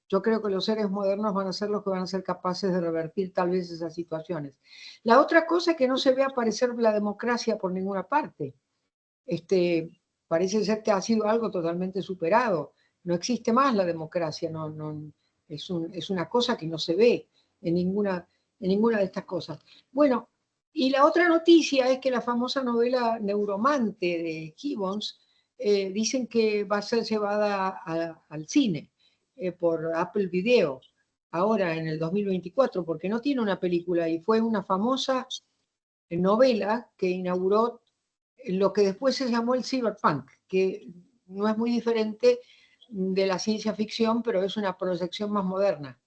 Yo creo que los héroes modernos van a ser los que van a ser capaces de revertir tal vez esas situaciones. La otra cosa es que no se ve aparecer la democracia por ninguna parte. Parece ser que ha sido algo totalmente superado. No existe más la democracia, es una cosa que no se ve en ninguna de estas cosas. Bueno, y la otra noticia es que la famosa novela Neuromante de Gibbons dicen que va a ser llevada al cine por Apple Video ahora en el 2024, porque no tiene una película y fue una famosa novela que inauguró lo que después se llamó el cyberpunk, que no es muy diferente de la ciencia ficción, pero es una proyección más moderna,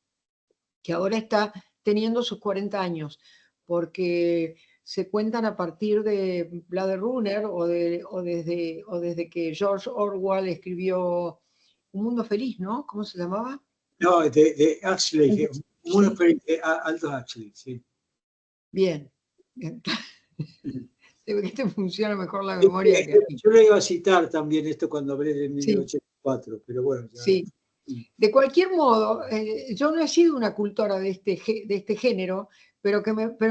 que ahora está teniendo sus 40 años, porque se cuentan a partir de Blade Runner desde que George Orwell escribió Un Mundo Feliz, ¿no? ¿Cómo se llamaba? No, de Huxley, muy Sí. feliz, Aldous Huxley, sí. Bien. Se ve que te funciona mejor la memoria que a mí. Yo le iba a citar también esto cuando hablé de Sí. 1984, pero bueno. Ya, sí. De cualquier modo, yo no he sido una cultora de este género, pero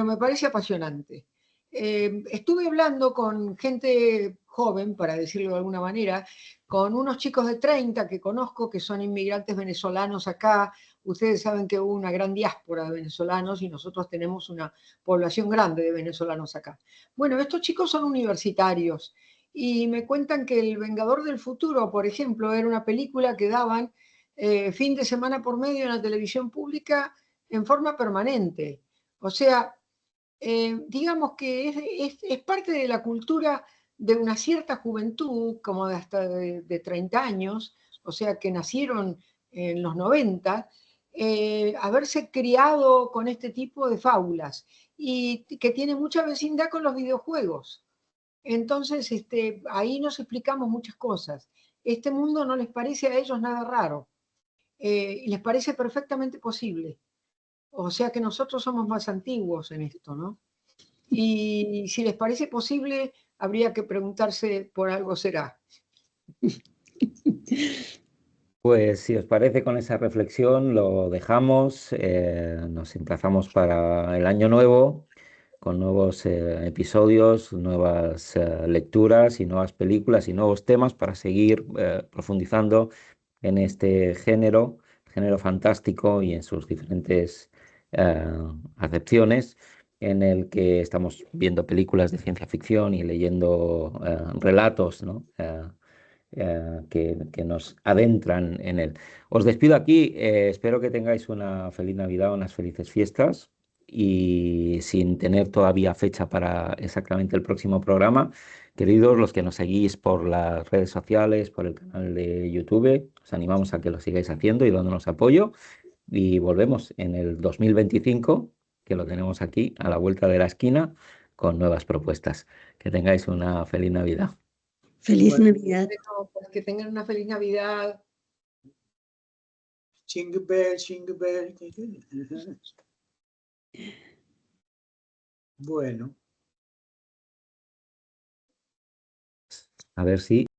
me parece apasionante. Estuve hablando con gente joven, para decirlo de alguna manera, con unos chicos de 30 que conozco, que son inmigrantes venezolanos acá. Ustedes saben que hubo una gran diáspora de venezolanos y nosotros tenemos una población grande de venezolanos acá. Bueno, estos chicos son universitarios y me cuentan que El Vengador del Futuro, por ejemplo, era una película que daban fin de semana por medio en la televisión pública en forma permanente. O sea, digamos que es parte de la cultura de una cierta juventud, como de hasta de 30 años, o sea, que nacieron en los 90, haberse criado con este tipo de fábulas y que tiene mucha vecindad con los videojuegos. Entonces, ahí nos explicamos muchas cosas. Este mundo no les parece a ellos nada raro y les parece perfectamente posible. O sea que nosotros somos más antiguos en esto, ¿no? Y si les parece posible, habría que preguntarse por algo será. Pues si os parece, con esa reflexión lo dejamos, nos emplazamos para el año nuevo con nuevos episodios, nuevas lecturas y nuevas películas y nuevos temas para seguir profundizando en este género fantástico y en sus diferentes acepciones, en el que estamos viendo películas de ciencia ficción y leyendo relatos, ¿no? Que nos adentran en él. Os despido aquí, espero que tengáis una feliz Navidad, unas felices fiestas y sin tener todavía fecha para exactamente el próximo programa. Queridos, los que nos seguís por las redes sociales, por el canal de YouTube, os animamos a que lo sigáis haciendo y dándonos apoyo y volvemos en el 2025, que lo tenemos aquí a la vuelta de la esquina con nuevas propuestas. Que tengáis una feliz Navidad. Feliz Bueno, Navidad. Bueno, pues que tengan una feliz Navidad. jingle bell, jingle bell. Bueno. A ver si